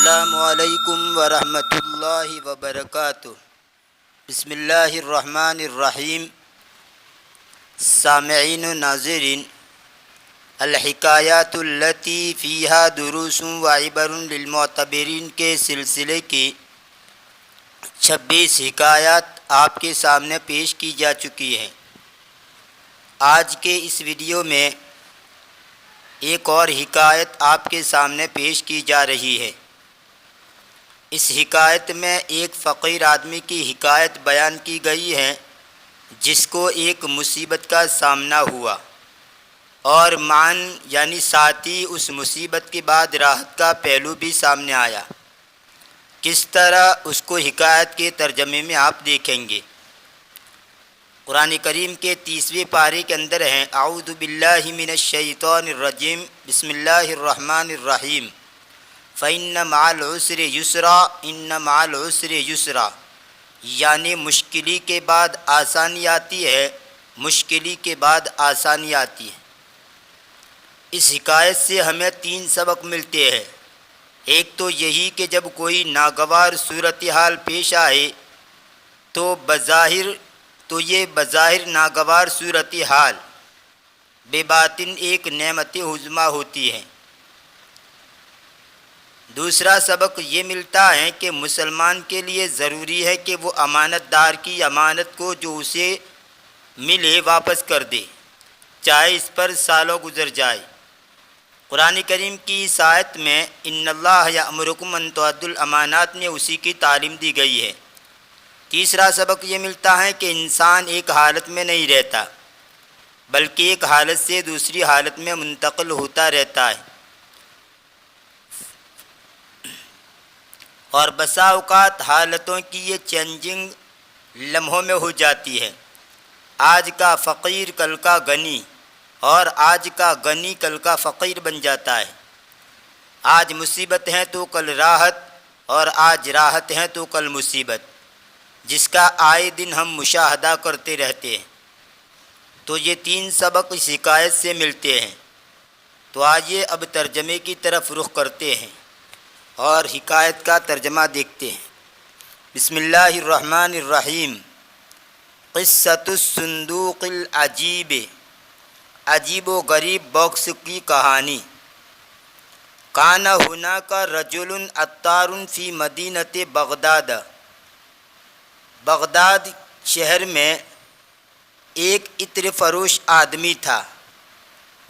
السلام علیکم ورحمۃ اللہ وبرکاتہ۔ بسم اللہ الرحمن الرحیم۔ سامعین و ناظرین، الحکایات التی فیہا دروس و عبر للمعتبرین کے سلسلے کی 26 حکایات آپ کے سامنے پیش کی جا چکی ہیں۔ آج کے اس ویڈیو میں ایک اور حکایت آپ کے سامنے پیش کی جا رہی ہے۔ اس حکایت میں ایک فقیر آدمی کی حکایت بیان کی گئی ہے جس کو ایک مصیبت کا سامنا ہوا، اور یعنی ساتھ ہی اس مصیبت کے بعد راحت کا پہلو بھی سامنے آیا۔ کس طرح اس کو حکایت کے ترجمے میں آپ دیکھیں گے۔ قرآن کریم کے 30ویں پارے کے اندر ہیں: اعوذ باللہ من الشیطان الرجیم، بسم اللہ الرحمن الرحیم، فإن مع العسر یسرا، ان مع العسر یسرا، یعنی مشکلی کے بعد آسانی آتی ہے، مشکلی کے بعد آسانی آتی ہے۔ اس حکایت سے ہمیں 3 سبق ملتے ہیں۔ ایک تو یہی کہ جب کوئی ناگوار صورتحال پیش آئے تو یہ بظاہر ناگوار صورتحال بے باطن ایک نعمت عظمیٰ ہوتی ہے۔ دوسرا سبق یہ ملتا ہے کہ مسلمان کے لیے ضروری ہے کہ وہ امانت دار کی امانت کو جو اسے ملے واپس کر دے، چاہے اس پر سالوں گزر جائے۔ قرآن کریم کی اس آیت میں ان اللہ یأمرکم ان تؤدوا الامانات میں اسی کی تعلیم دی گئی ہے۔ تیسرا سبق یہ ملتا ہے کہ انسان ایک حالت میں نہیں رہتا بلکہ ایک حالت سے دوسری حالت میں منتقل ہوتا رہتا ہے، اور بسا اوقات حالتوں کی یہ چینجنگ لمحوں میں ہو جاتی ہے۔ آج کا فقیر کل کا غنی، اور آج کا غنی کل کا فقیر بن جاتا ہے۔ آج مصیبت ہے تو کل راحت، اور آج راحت ہے تو کل مصیبت، جس کا آئے دن ہم مشاہدہ کرتے رہتے ہیں۔ تو یہ 3 سبق اس حکایت سے ملتے ہیں۔ تو آئیے اب ترجمے کی طرف رخ کرتے ہیں اور حکایت کا ترجمہ دیکھتے ہیں۔ بسم اللہ الرحمن الرحیم۔ قصۃ الصندوق العجیب، عجیب و غریب باکس کی کہانی۔ کان ہناک رجل عطار فی مدینۃ بغداد، بغداد شہر میں ایک عطر فروش آدمی تھا۔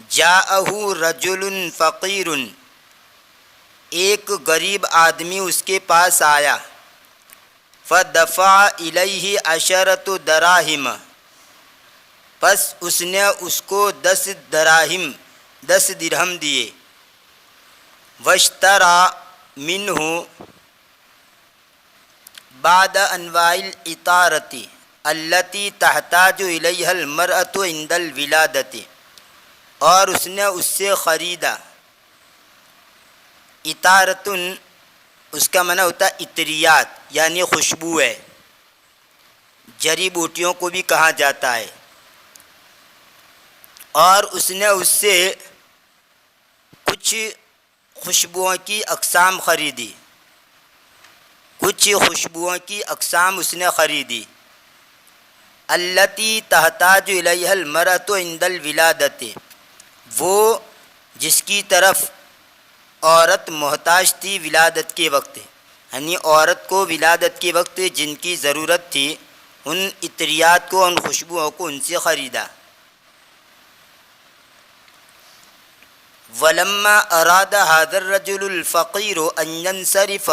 جاءہ رجل فقیر، ایک غریب آدمی اس کے پاس آیا۔ فدفع الیہ 10 دراہم، پس اس نے اس کو 10 درہم دیے۔ واشترى منہ بعد انواع العطارۃ التی تحتاج الیہا المرأۃ عند الولادۃ، اور اس نے اس سے خریدا۔ عطارۃ اس کا معنی ہوتا ہے عطریات، یعنی خوشبو ہے، جڑی بوٹیوں کو بھی کہا جاتا ہے۔ اور اس نے اس سے کچھ خوشبوؤں کی اقسام خریدی، کچھ خوشبوؤں کی اقسام اس نے خریدی۔ التی تحتاج الیہا المرأۃ عند الولادۃ، وہ جس کی طرف عورت محتاج تھی ولادت کے وقت، یعنی عورت کو ولادت کے وقت جن کی ضرورت تھی، ان عطریات کو، ان خوشبوؤں کو ان سے خریدا۔ ولما اراد هذا الرجل الفقير ان ينصرف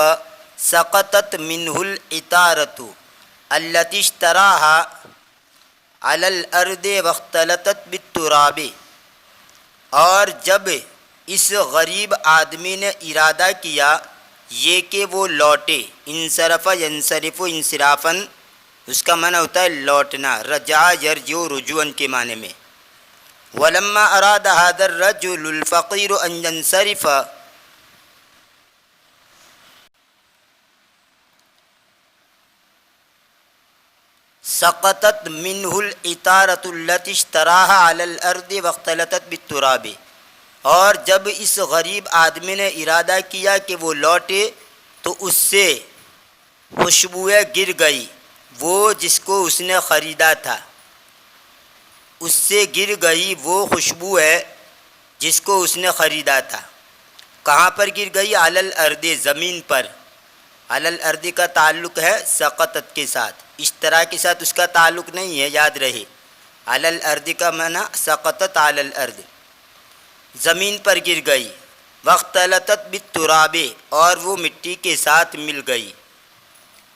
سقطت منه العطارة التي اشتراها على الارض واختلطت بالتراب، اور جب اس غریب آدمی نے ارادہ کیا یہ کہ وہ لوٹے، انصرف ینصرف انصرافاً اس کا معنی ہوتا ہے لوٹنا، رجع یرجع رجوعاً کے معنی میں۔ ولما اراد هذا الرجل الفقير ان ينصرف سقطت منه العطارة التي اشتراها على الارض واختلطت بالتراب، اور جب اس غریب آدمی نے ارادہ کیا کہ وہ لوٹے تو اس سے خوشبوئیں گر گئی، وہ جس کو اس نے خریدا تھا اس سے گر گئی وہ خوشبو ہے جس کو اس نے خریدا تھا۔ کہاں پر گر گئی؟ علی الارض، زمین پر۔ علی الارض کا تعلق ہے سقطت کے ساتھ، اشترا کے ساتھ اس کا تعلق نہیں ہے، یاد رہے۔ علی الارض کا معنی سقطت علی الارض، زمین پر گر گئی۔ واختلطت بالتراب، اور وہ مٹی کے ساتھ مل گئی۔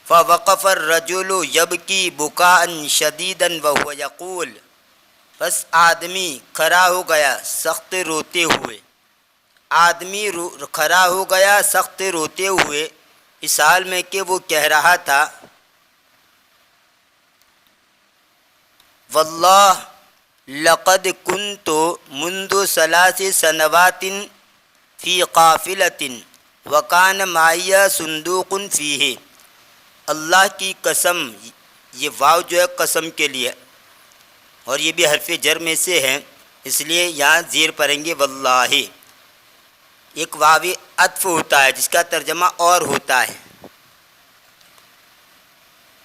فوقف الرجل یبکی بکاء شدیدا وهو یقول، بس آدمی کھڑا ہو گیا سخت روتے ہوئے، آدمی کھڑا ہو گیا سخت روتے ہوئے، اس حال میں کہ وہ کہہ رہا تھا واللہ لقد کنت منذ 3 سنوات فی قافلۃ وکان معی صندوق فیہ، اللہ کی قسم، یہ واو جو ہے قسم کے لیے، اور یہ بھی حرف جر میں سے ہے، اس لیے یہاں زیر پڑھیں گے واللہ۔ ایک واو عطف ہوتا ہے جس کا ترجمہ اور ہوتا ہے۔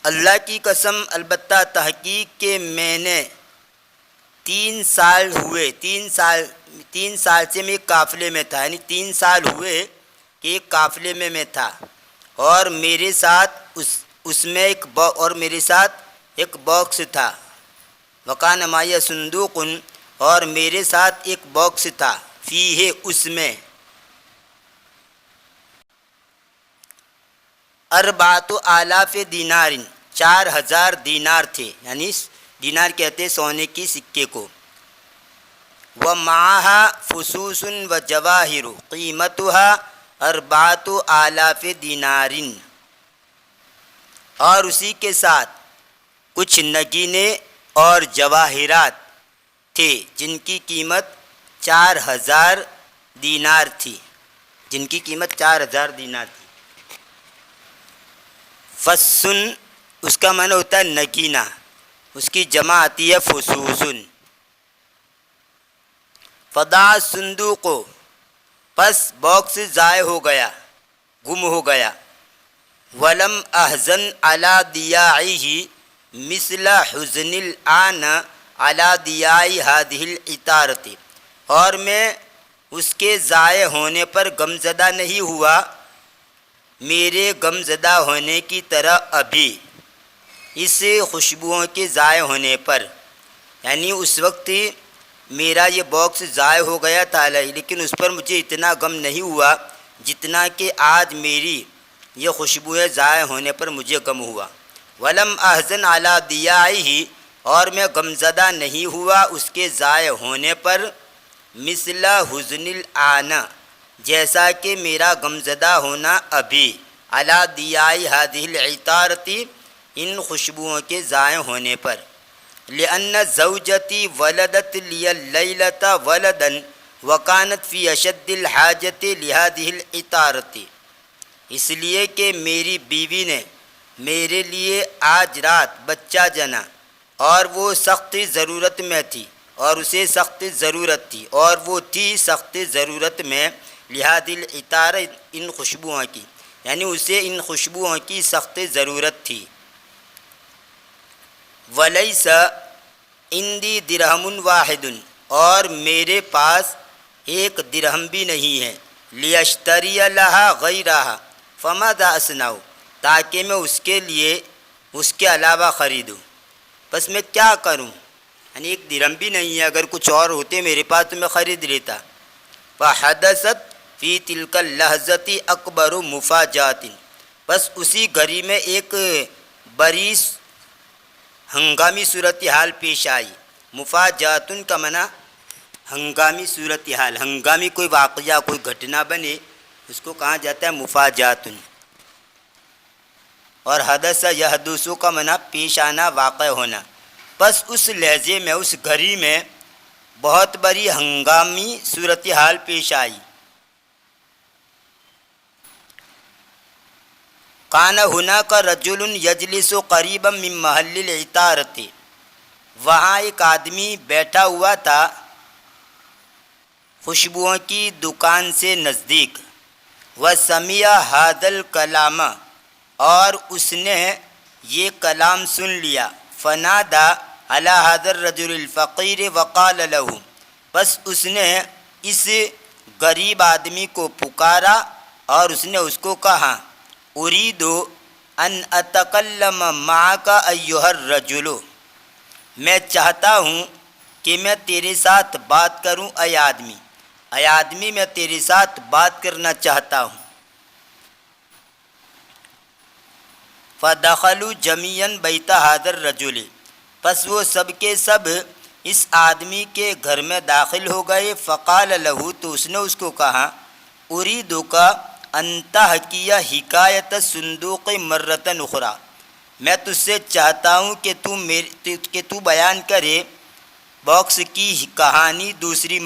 اللہ کی قسم، البتہ تحقیق کہ میں نے 3 سال ہوئے، 3 سال سے میں ایک قافلے میں تھا، یعنی 3 سال ہوئے کہ ایک قافلے میں تھا، اور میرے ساتھ میرے ساتھ ایک باکس تھا، وکان معی صندوق، اور میرے ساتھ ایک باکس تھا، فیہ، اس میں، 4,000 دینار، 4,000 دینار تھے، یعنی دینار کہتے ہیں سونے کی سکے کو۔ وَمَعَهَا فُسُوسٌ وَجَوَاهِرُ قِیمَتُهَا 4,000 دینار، اور اسی کے ساتھ کچھ نگینے اور جواہرات تھے جن کی قیمت 4,000 دینار تھی، جن کی قیمت 4,000 دینار تھی۔ فسن، اس کا معنی ہوتا ہے نگینہ، اس کی جمع آتی ہے فسوسن۔ فضاع الصندوق، پس باکس ضائع ہو گیا، گم ہو گیا۔ ولم احزن علی ضیاعہ مثل حزن الآن علی ضیاع هذه العطارۃ، اور میں اس کے ضائع ہونے پر غمزدہ نہیں ہوا میرے غمزدہ ہونے کی طرح ابھی اس خوشبوؤں کے ضائع ہونے پر، یعنی اس وقت میرا یہ باکس ضائع ہو گیا تھا لیکن اس پر مجھے اتنا غم نہیں ہوا جتنا کہ آج میری یہ خوشبوئیں ضائع ہونے پر مجھے غم ہوا۔ ولم احزن علی ضیاعہ، اور میں غمزدہ نہیں ہوا اس کے ضائع ہونے پر، مثل حزن الآن، جیسا کہ میرا غمزدہ ہونا ابھی، علی ضیاع هذه العطارۃ، ان خوشبوؤں کے ضائع ہونے پر۔ لأن زوجتی ولدت لی اللیلۃ ولدا وکانت فی اشد الحاجۃ لهذه العطارۃ، اس لیے کہ میری بیوی نے میرے لیے آج رات بچہ جنا، اور وہ سخت ضرورت میں تھی، اور اسے سخت ضرورت تھی، اور وہ تھی سخت ضرورت میں، لهذه العطارۃ، ان خوشبوؤں کی، یعنی اسے ان خوشبوؤں کی سخت ضرورت تھی۔ ولیس عندی درہم واحد، اور میرے پاس ایک درہم بھی نہیں ہے، لیشتری لہا غیرہا فماذا اصنع، تاکہ میں اس کے لیے اس کے علاوہ خریدوں، بس میں کیا کروں، یعنی ایک درہم بھی نہیں ہے، اگر کچھ اور ہوتے میرے پاس تو میں خرید لیتا۔ فحدثت فی تلک اللحظۃ اکبر مفاجات، بس اسی گھڑی میں ایک بڑی ہنگامی صورتحال پیش آئی۔ مفاجاتن کا معنی ہنگامی صورتحال، ہنگامی کوئی واقعہ، کوئی گھٹنا بنے اس کو کہا جاتا ہے مفاجاتن، اور حدث یحدث کا معنی پیش آنا، واقع ہونا۔ بس اس لہجے میں، اس گھڑی میں بہت بڑی ہنگامی صورتحال پیش آئی۔ کان ہناک رجل یجلس قریبا من محل العطارۃ، وہاں ایک آدمی بیٹھا ہوا تھا خوشبوؤں کی دکان سے نزدیک۔ وسمع هذا الکلام، اور اس نے یہ کلام سن لیا. فنادى على هذا الرجل الفقیر وقال له، بس اس نے اس غریب آدمی کو پکارا اور اس نے اس کو کہا، اريد ان اتکلم معك ایھا الرجل، میں چاہتا ہوں کہ میں تیرے ساتھ بات کروں اے آدمی میں تیرے ساتھ بات کرنا چاہتا ہوں. فدخلوا جميعا بیت هذا الرجل، پس وہ سب کے سب اس آدمی کے گھر میں داخل ہو گئے. فقال له، تو اس نے اس کو کہا، اریدک ان تحکی حکایت الصندوق مرۃ اخری، میں تجھ سے چاہتا ہوں کہ تو بیان کرے باکس کی کہانی دوسری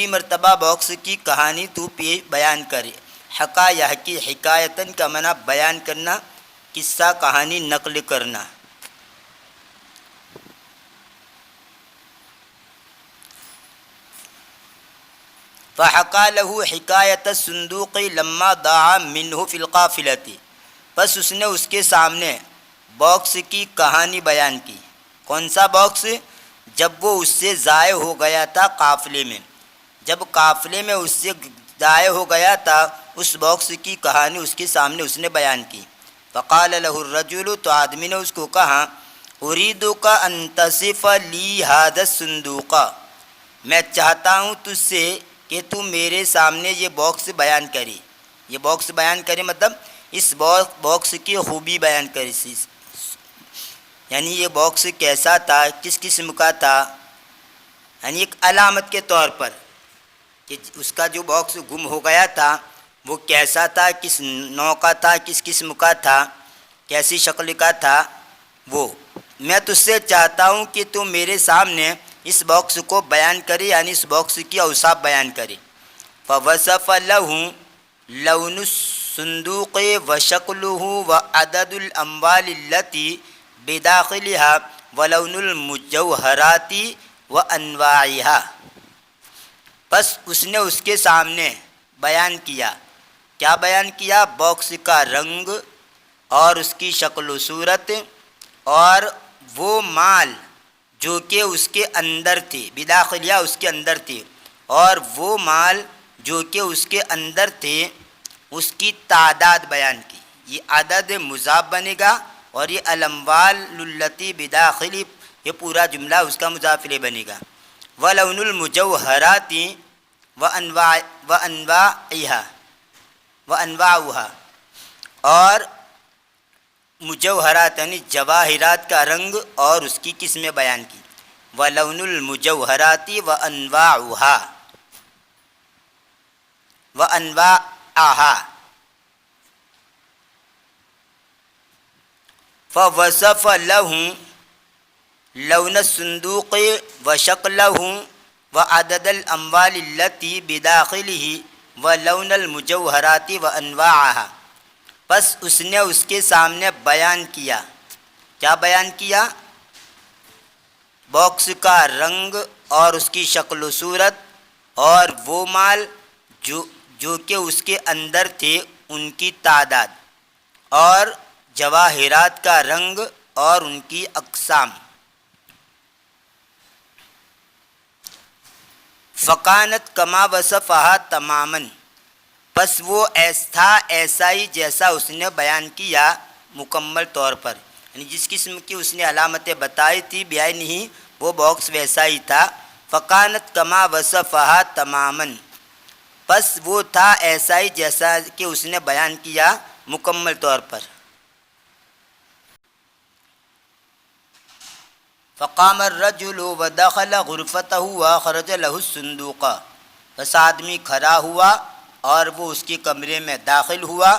مرتبہ باکس کی کہانی تو بیان کرے. حکا یحکی حکایتن کا معنی بیان کرنا، قصہ کہانی نقل کرنا. فحکا له حکایت الصندوق لما ضاع منه فی القافلۃ، بس اس نے اس کے سامنے باکس کی کہانی بیان کی. کون سا باکس؟ جب وہ اس سے ضائع ہو گیا تھا قافلے میں، جب قافلے میں اس سے ضائع ہو گیا تھا، اس باکس کی کہانی اس کے سامنے اس نے بیان کی. فقال له الرجل، تو آدمی نے اس کو کہا، اریدک ان تصف لی ھذا الصندوق، میں چاہتا ہوں تجھ سے کہ تو میرے سامنے یہ باکس بیان کرے. یہ باکس بیان کرے مطلب اس باکس کی خوبی بیان کرے، یعنی یہ باکس کیسا تھا، کس قسم کا تھا، یعنی ایک علامت کے طور پر کہ اس کا جو باکس گم ہو گیا تھا وہ کیسا تھا، کس نوع کا تھا، کس قسم کا تھا، کیسی شکل کا تھا. وہ میں تجھ سے چاہتا ہوں کہ تو میرے سامنے اس باکس کو بیان کرے، یعنی اس باکس کی اوصاف بیان کرے. فوصف له لون الصندوق وشکلہ وعدد الاموال التي بداخلها ولون المجوہرات وانواعها، بس اس نے اس کے سامنے بیان کیا. کیا بیان کیا؟ باکس کا رنگ اور اس کی شکل و صورت اور وہ مال جو کہ اس کے اندر تھے، بداخلہ اس کے اندر تھے، اور وہ مال جو کہ اس کے اندر تھے اس کی تعداد بیان کی. یہ عدد مضاف بنے گا اور یہ الاموال التی بداخلی، یہ پورا جملہ اس کا مضاف الیہ بنے گا. ولون المجوہرات وانواعها، اور مجوہرات یعنی جواہرات کا رنگ اور اس کی قسمیں بیان کی. ولون المجوہرات وانواعها، فوصف له لون الصندوق وشکلہ وعدد الاموال التی بداخلہ ولون المجوہرات وانواعها، بس اس نے اس کے سامنے بیان کیا. کیا بیان کیا؟ باکس کا رنگ اور اس کی شکل و صورت اور وہ مال جو کہ اس کے اندر تھے ان کی تعداد، اور جواہرات کا رنگ اور ان کی اقسام. فکانت کما وصفہا تماما، بس وہ ایسا ہی جیسا اس نے بیان کیا مکمل طور پر، یعنی جس قسم کی اس نے علامتیں بتائی تھی بیان ہی وہ باکس ویسا ہی تھا. فکانت کما وصفہا تماما، بس وہ تھا ایسا ہی جیسا کہ اس نے بیان کیا مکمل طور پر. فقام الرجل ودخل غرفتہ واخرج له الصندوق، بس آدمی کھڑا ہوا اور وہ اس کے کمرے میں داخل ہوا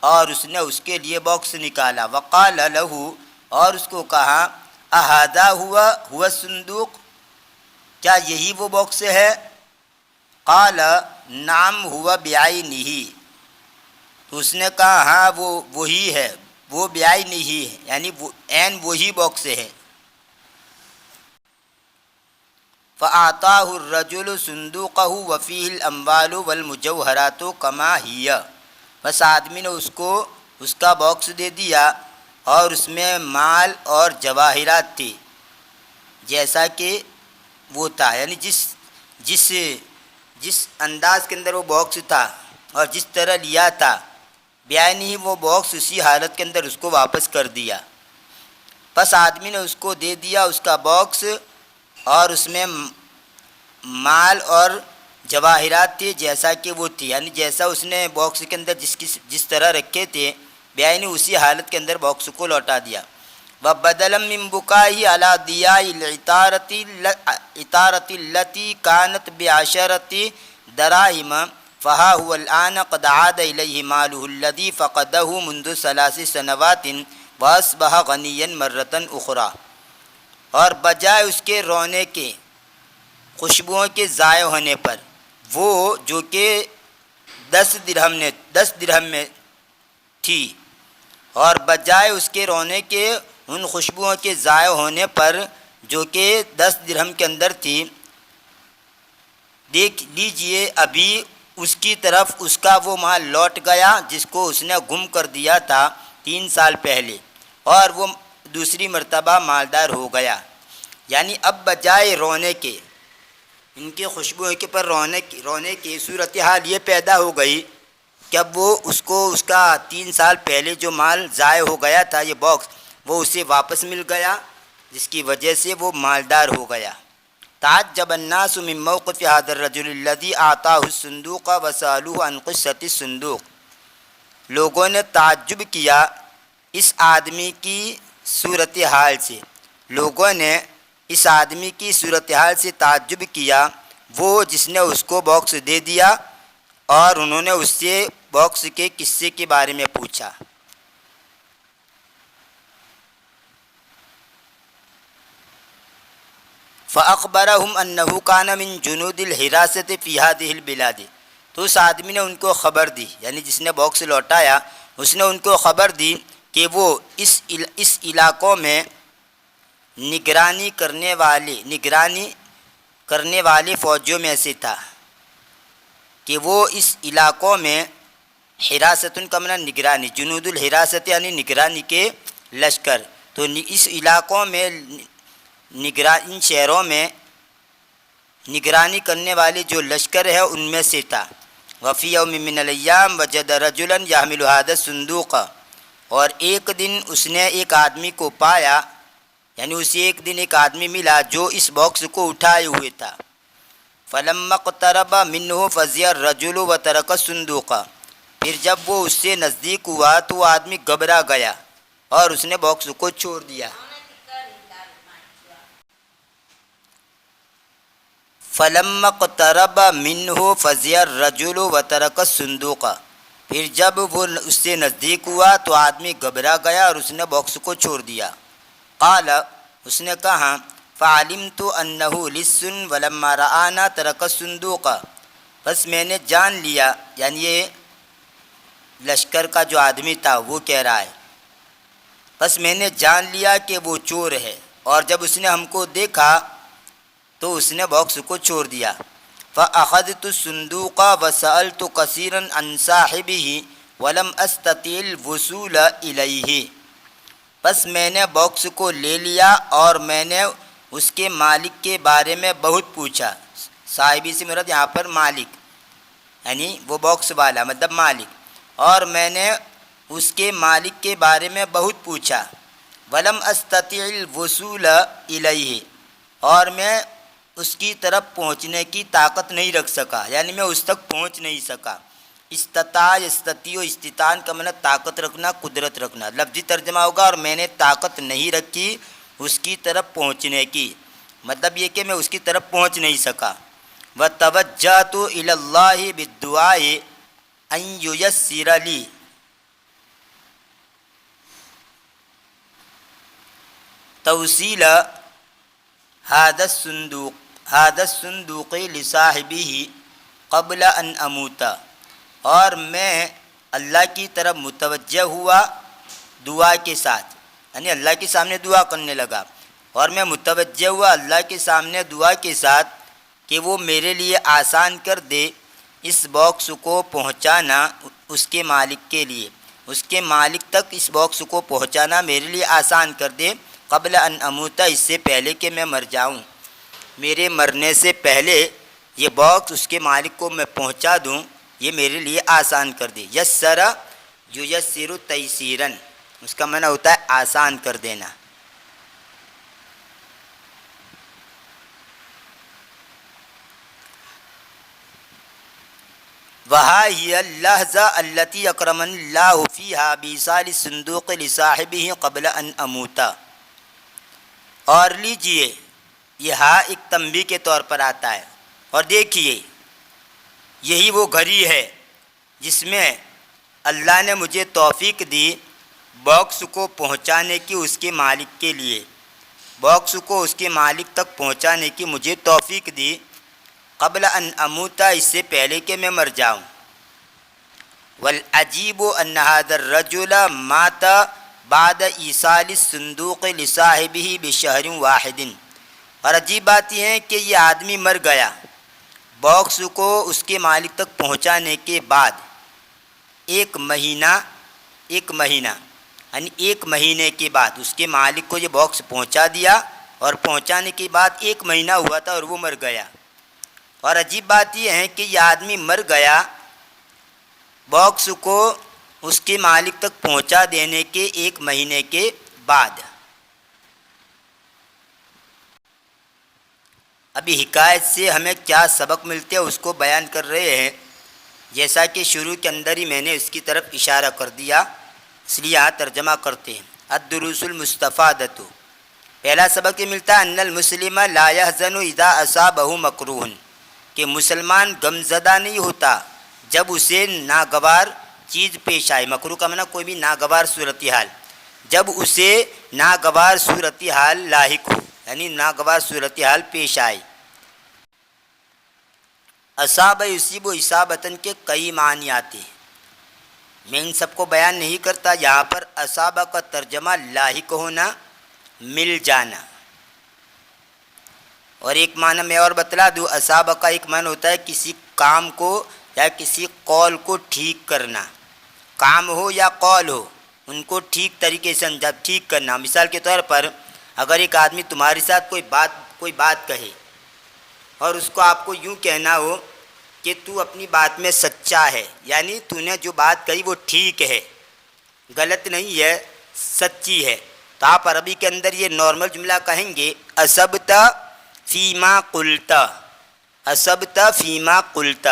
اور اس نے اس کے لیے باکس نکالا. وقال له، اور اس کو کہا، اھذا هو الصندوق، کیا یہی وہ باکس ہے؟ قال نعم هو بعینہ، تو اس نے کہا ہاں وہ وہی ہے، وہ بعینہ ہے، یعنی عین وہی باکس ہے. فَأَعْطَاهُ الرَّجُلُ صُنْدُوقَهُ وَفِيهِ الْأَمْوَالُ وَالْمُجَوْهَرَاتُ كَمَا هِيَ، بس آدمی نے اس کو اس کا باکس دے دیا اور اس میں مال اور جواہرات تھے جیسا کہ وہ تھا، یعنی جس انداز کے اندر وہ باکس تھا اور جس طرح لیا تھا بیان ہی وہ باکس اسی حالت کے اندر اس کو واپس کر دیا۔ بس آدمی نے اس کو دے دیا اس کا باکس اور اس میں مال اور جواہرات تھے جیسا کہ وہ تھی، یعنی جیسا اس نے باکس کے اندر جس طرح رکھے تھے بیان اسی حالت کے اندر باکس کو لوٹا دیا۔ وَبَدَلًا مِّن بُكَائِهِ عَلَى ضِيَاءِ الْعِطَارَةِ الَّتِي كَانَتْ بِعَشَرَةِ دَرَاهِمَ فَهَا هُوَ الْآنَ قَدْ عَادَ إِلَيْهِ مَالُهُ الَّذِي فَقَدَهُ مُنذُ 3 سنوات وَأَصْبَحَ غَنِيًّا مَرَّةً أُخْرَى، اور بجائے اس کے رونے کے خوشبوؤں کے ضائع ہونے پر، وہ جو کہ 10 درہم میں تھی، اور بجائے اس کے رونے کے ان خوشبوؤں کے ضائع ہونے پر جو کہ 10 درہم کے اندر تھی، دیکھ لیجئے ابھی اس کی طرف اس کا وہ مال لوٹ گیا جس کو اس نے گم کر دیا تھا 3 سال پہلے، اور وہ دوسری مرتبہ مالدار ہو گیا۔ یعنی اب بجائے رونے کے، ان کے خوشبوؤں کے پر رونے کی صورتحال یہ پیدا ہو گئی کہ اب وہ اس کا 3 سال پہلے جو مال ضائع ہو گیا تھا یہ باکس، وہ اسے واپس مل گیا جس کی وجہ سے وہ مالدار ہو گیا۔ تعجب الناس من موقف هذا الرجل الذي اعطاه الصندوق وسالوه عن قصة الصندوق، لوگوں نے تعجب کیا اس آدمی کی صورتحال سے، لوگوں نے اس آدمی کی صورتحال سے تعجب کیا، وہ جس نے اس کو باکس دے دیا اور انہوں نے اس سے باکس کے قصے کے بارے میں پوچھا۔ فَأَخْبَرَهُمْ أَنَّهُ كَانَ مِنْ جُنُودِ الْحِرَاسَةِ فِي هَذِهِ الْبِلَادِ، تو اس آدمی نے ان کو خبر دی، یعنی جس نے باکس لوٹایا اس نے ان کو خبر دی کہ وہ اس علاقوں میں نگرانی کرنے والے فوجیوں میں سے تھا، کہ وہ اس علاقوں میں حراستن کا معنی نگرانی، جنود الحراست یعنی نگرانی کے لشکر، تو اس علاقوں میں ان شہروں میں نگرانی کرنے والے جو لشکر ہے ان میں سے تھا۔ وفی یوم من الایام وجد رجلا یحمل هذا الصندوق، اور ایک دن اس نے ایک آدمی کو پایا، یعنی اسے ایک دن ایک آدمی ملا جو اس باکس کو اٹھائے ہوئے تھا۔ فلما اقترب منه فزع الرجل وترك الصندوق، پھر جب وہ اس سے نزدیک ہوا تو وہ آدمی گھبرا گیا اور اس نے باکس کو چھوڑ دیا۔ فلما اقترب منه فزع الرجل وترك الصندوق، پھر جب وہ اس سے نزدیک ہوا تو آدمی گھبرا گیا اور اس نے باکس کو چھوڑ دیا۔ قال، اس نے کہا فعلمت انه لص ولما رانا ترك الصندوق، بس میں نے جان لیا، یعنی یہ لشکر کا جو آدمی تھا وہ کہہ رہا ہے، بس میں نے جان لیا کہ وہ چور ہے، اور جب اس نے ہم کو دیکھا تو اس نے باکس کو چھوڑ دیا۔ فاخذت الصندوق وسألت كثيرا عن صاحبه ولم استطع الوصول الیہ، بس میں نے باکس کو لے لیا اور میں نے اس کے مالک کے بارے میں بہت پوچھا، صاحبی سے مراد یہاں پر مالک، یعنی وہ باکس والا مطلب مالک، اور میں نے اس کے مالک کے بارے میں بہت پوچھا۔ ولم استطع الوصول الیہ، اور میں اس کی طرف پہنچنے کی طاقت نہیں رکھ سکا، یعنی میں اس تک پہنچ نہیں سکا۔ استطاعت کا معنی طاقت رکھنا، قدرت رکھنا، لفظی ترجمہ ہوگا، اور میں نے طاقت نہیں رکھی اس کی طرف پہنچنے کی، مطلب یہ کہ میں اس کی طرف پہنچ نہیں سکا۔ وَتَوَجَّهْتُ إِلَى اللَّهِ بِالدُّعَاءِ أَن يُيَسِّرَ لِي، توصیل هذا الصندوق لصاحبه قبل ان اموت، اور میں اللہ کی طرف متوجہ ہوا دعا کے ساتھ، یعنی اللہ کے سامنے دعا کرنے لگا، اور میں متوجہ ہوا اللہ کے سامنے دعا کے ساتھ کہ وہ میرے لیے آسان کر دے اس باکس کو پہنچانا اس کے مالک کے لیے، اس کے مالک تک اس باکس کو پہنچانا میرے لیے آسان کر دے، قبل ان اموتا، اس سے پہلے کہ میں مر جاؤں، میرے مرنے سے پہلے یہ باکس اس کے مالک کو میں پہنچا دوں، یہ میرے لیے آسان کر دے۔ یسر یسر تیسیراً، اس کا معنی ہوتا ہے آسان کر دینا۔ وَهَا اللحظہ التي اکرمنی اللہ فیہا بإیصال الصندوق لصاحبہ قبل ان اموتا۔ اور لیجئے، یہ ہاں ایک تنبیہ کے طور پر آتا ہے، اور دیکھیے یہی وہ گھڑی ہے جس میں اللہ نے مجھے توفیق دی باکس کو پہنچانے کی اس کے مالک کے لیے، باکس کو اس کے مالک تک پہنچانے کی مجھے توفیق دی، قبل ان اموتا، اس سے پہلے کہ میں مر جاؤں۔ والعجیب ان هذا الرجل مات بعد ایصال الصندوق لصاحبہ بشہر واحد، اور عجیب بات یہ ہے کہ یہ آدمی مر گیا باکس کو اس کے مالک تک پہنچانے کے بعد ایک مہینہ یعنی ایک مہینے کے بعد اس کے مالک کو یہ باکس پہنچا دیا، اور پہنچانے کے بعد ایک مہینہ ہوا تھا اور وہ مر گیا۔ اور عجیب بات یہ ہے کہ یہ آدمی مر گیا باکس کو اس کے مالک تک پہنچا دینے کے ایک مہینے کے بعد۔ ابھی حکایت سے ہمیں کیا سبق ملتے ہیں اس کو بیان کر رہے ہیں، جیسا کہ شروع کے اندر ہی میں نے اس کی طرف اشارہ کر دیا، اس لیے یہاں ترجمہ کرتے ہیں۔ الدروس المستفادۃ، پہلا سبق یہ ملتا ہے ان المسلم لا يحزن اذا اصابہ مکروہ، کہ مسلمان غمزدہ نہیں ہوتا جب اسے ناگوار چیز پیش آئے۔ مکروہ کا معنی کوئی بھی ناگوار صورتحال، جب اسے ناگوار صورتحال لاحق ہو، یعنی ناگوار صورتحال پیش آئے۔ اصاب یصیب اصابتاً کے کئی معنی آتے ہیں، میں ان سب کو بیان نہیں کرتا۔ یہاں پر اصابہ کا ترجمہ لاحق ہونا، مل جانا، اور ایک معنی میں اور بتلا دوں، اصابہ کا ایک معنی ہوتا ہے کسی کام کو یا کسی قول کو ٹھیک کرنا، کام ہو یا قول ہو ان کو ٹھیک طریقے سے انجام، ٹھیک کرنا۔ مثال کے طور پر اگر ایک آدمی تمہارے ساتھ کوئی بات کہے اور اس کو آپ کو یوں کہنا ہو کہ تو اپنی بات میں سچا ہے، یعنی تو نے جو بات کہی وہ ٹھیک ہے، غلط نہیں ہے، سچی ہے، تو آپ عربی کے اندر یہ نارمل جملہ کہیں گے اصبت فیما قلت، اصبت فیما قلت،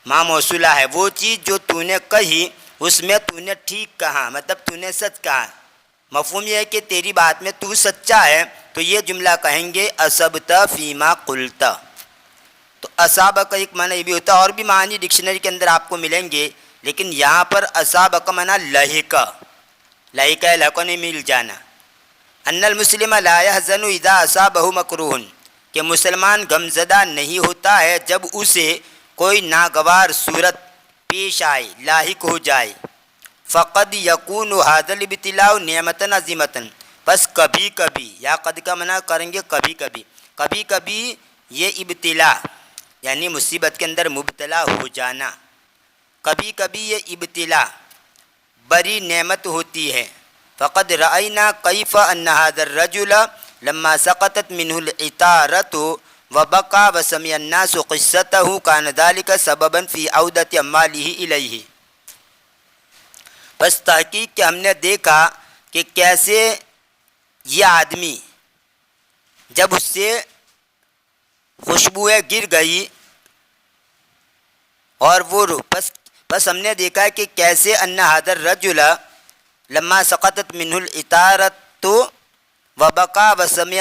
ما موصولہ ہے، وہ چیز جو تو نے کہی اس میں تو نے ٹھیک کہا، مطلب تو نے سچ کہا، مفہوم یہ ہے کہ تیری بات میں تو سچا ہے، تو یہ جملہ کہیں گے اصبت فیما قلت۔ تو اصابہ کا ایک معنی یہ بھی ہوتا ہے، اور بھی معنی ڈکشنری کے اندر آپ کو ملیں گے، لیکن یہاں پر اصابہ کا معنی لہقہ، لہقہ نے مل جانا۔ ان المسلم لا يحزن اذا اصابہ مکروہ، کہ مسلمان غمزدہ نہیں ہوتا ہے جب اسے کوئی ناگوار صورت پیش آئے، لاحق ہو جائے۔ فقد یکون ھذا الابتلاء نعمۃ عظیمۃ، بس کبھی کبھی، یا قد کا منع کریں گے کبھی کبھی، کبھی کبھی یہ ابتلا یعنی مصیبت کے اندر مبتلا ہو جانا، کبھی کبھی یہ ابتلا بڑی نعمت ہوتی ہے۔ فقد رأینا کیف ان ھذا الرجل لما سقطت منہ العطارۃ وبکى وسمع الناس قصته كان ذلك سببا في عودة امواله الیہ، بس تحقیق کہ ہم نے دیکھا کہ کیسے یہ آدمی جب اس سے خوشبوئیں گر گئی اور وہ بس ہم نے دیکھا کہ کیسے ان ھذا الرجل لما سقطت منہ العطارۃ وبکى وسمع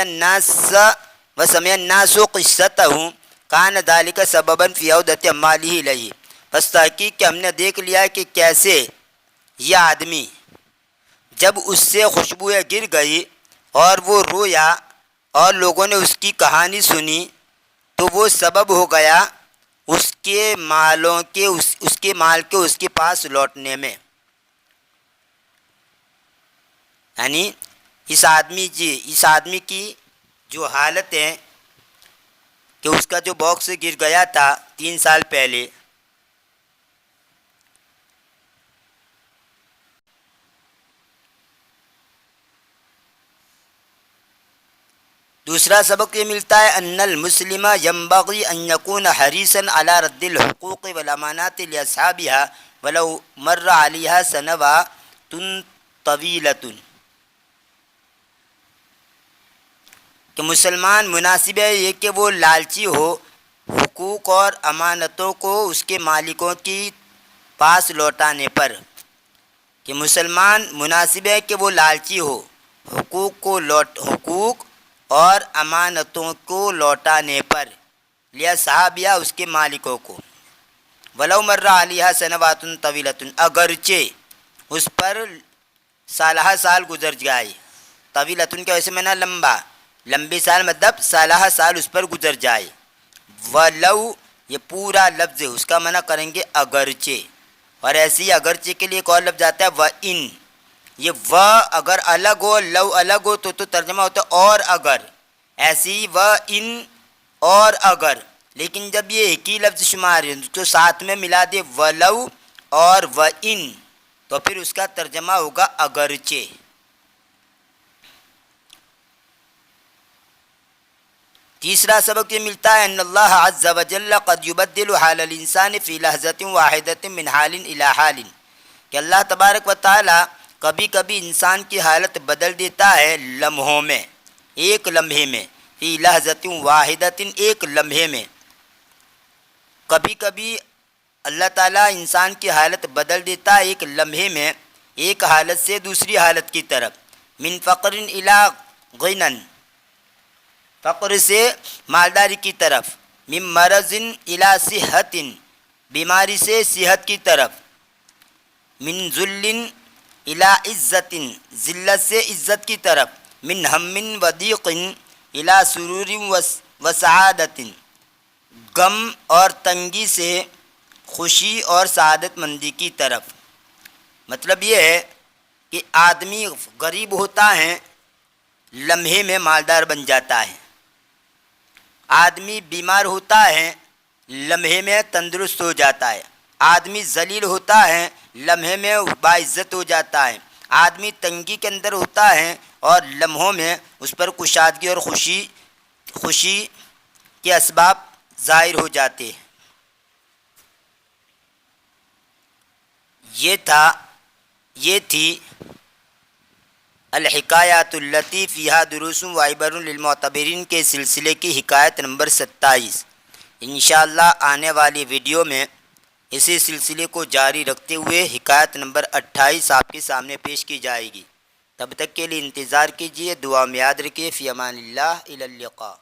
الناس قصته كان ذلك سببا في عودة امواله الیہ، بس تحقیق کہ ہم نے دیکھ لیا کہ کیسے یہ آدمی جب اس سے خوشبوئیں گر گئی اور وہ رویا اور لوگوں نے اس کی کہانی سنی تو وہ سبب ہو گیا اس کے مالوں کے اس کے مال کے اس کے پاس لوٹنے میں، یعنی اس آدمی کی جو حالت ہے کہ اس کا جو باکس گر گیا تھا 3 سال پہلے، دوسرا سبق یہ ملتا ہے ان المسلم ينبغي ان يكون حريصا على رد الحقوق والامانات لاصحابها ولو مر عليها سنوات طويلة، کہ مسلمان مناسب ہے یہ کہ وہ لالچی ہو حقوق اور امانتوں کو اس کے مالکوں کی پاس لوٹانے پر، کہ مسلمان مناسب ہے کہ وہ لالچی ہو حقوق اور امانتوں کو لوٹانے پر، لیا صحابیہ اس کے مالکوں کو، ولو مر علیہ سنوات طویلۃ، اگرچہ اس پر سالہ سال گزر جائے، طویلۃ کے ویسے میں نا لمبی سال مطلب سالہ سال اس پر گزر جائے، ولو یہ پورا لفظ ہے اس کا منع کریں گے اگرچہ، اور ایسے ہی اگرچہ کے لیے ایک اور لفظ آتا ہے وَإِن، یہ و اگر الگ ہو لو الگ ہو تو ترجمہ ہوتا ہے اور اگر، ایسی وَإِن اور اگر، لیکن جب یہ ایک ہی لفظ شمار ہے تو ساتھ میں ملا دے ولو اور وَإِن تو پھر اس کا ترجمہ ہوگا اگرچہ۔ تیسرا سبق یہ ملتا ہے ان اللہ عز وجل قد یبدل حال الانسان فی لحظۃ واحدۃ من حال الی حال، کہ اللہ تبارک و تعالی کبھی کبھی انسان کی حالت بدل دیتا ہے لمحوں میں، ایک لمحے میں، فی لحظۃ واحدۃ ایک لمحے میں، کبھی کبھی اللہ تعالیٰ انسان کی حالت بدل دیتا ہے ایک لمحے میں، ایک حالت سے دوسری حالت کی طرف، من فقر الی غنی، فقر سے مالداری کی طرف، من مرض الی صحت، بیماری سے صحت کی طرف، من ذل الی عزت، ذلت سے عزت کی طرف، من ہم و ضیق الی سرور و سعادت، غم اور تنگی سے خوشی اور سعادت مندی کی طرف۔ مطلب یہ ہے کہ آدمی غریب ہوتا ہے لمحے میں مالدار بن جاتا ہے، آدمی بیمار ہوتا ہے لمحے میں تندرست ہو جاتا ہے، آدمی ذلیل ہوتا ہے لمحے میں باعزت ہو جاتا ہے، آدمی تنگی کے اندر ہوتا ہے اور لمحوں میں اس پر کشادگی اور خوشی کے اسباب ظاہر ہو جاتے ہیں۔ یہ تھی الحکایات التی فیہا دروس و عبر للمعتبرین کے سلسلے کی حکایت نمبر 27۔ انشاءاللہ آنے والی ویڈیو میں اسی سلسلے کو جاری رکھتے ہوئے حکایت نمبر 28 آپ کے سامنے پیش کی جائے گی۔ تب تک کے لیے انتظار کیجیے، دعا میں یاد رکھیے، فی امان اللہ، الی اللقاء۔